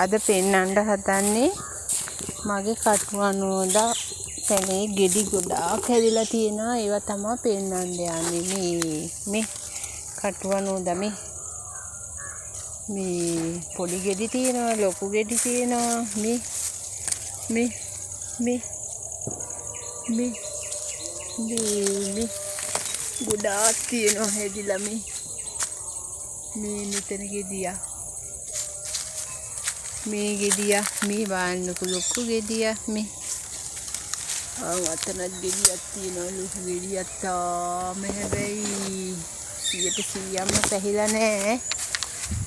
අද පෙන්නන්න හදන්නේ මගේ කටුවනෝදා පැලේ ගෙඩි ගොඩාක් හැදිලා තියෙනවා. ඒවා තමයි පෙන්නන්න යන්නේ. මේ කටුවනෝදා මේ පොඩි ගෙඩි තියෙනවා, ලොකු ගෙඩි තියෙනවා. මේ ගොඩාක් තියෙනවා හැදිලා මේ මෙතන ගෙඩියක්. මේ ගෙඩියක් මේ බලන්නකො ලොකු ගෙඩියක් මේ. අතනත් ගෙඩියක් තියෙනවා ලොකු ගෙඩියක් තාම හැබැයි 100%ක්ම පැහිලා නැහැ.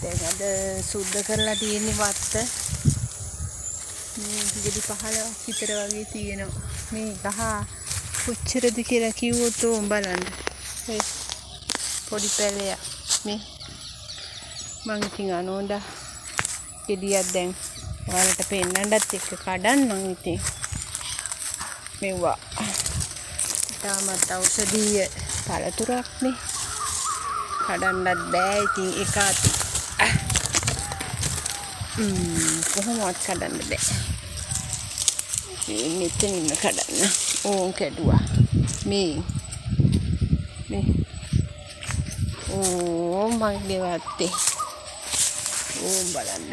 දැන් අද සුද්ධ කරලා තියෙන්නේ වත්ත. මේ ගෙඩි 15ක් විතර වගේ තියෙනවා. මේ ගහ කොච්චරද කියලා කිව්වොත් බලන්න. ඒ පොඩි පැලයක් මේ මං ඉතින් අනෝදා ගෙඩියක් දැන් ඔයාලට පෙන්නන්නත් එක්ක කඩන්නම් ඉතින් මෙව්වා. තාමත් ඖෂධීය පළතුරක් නේ. කඩන්නත් බෑ ඉතින් එක අතේ. කොහොමවත් කඩන්න බෑ. මෙතනින්ම කඩන්න. ඕන් කැඩුවා. මේ මගේ වත්තේ ඕම් බලන්න.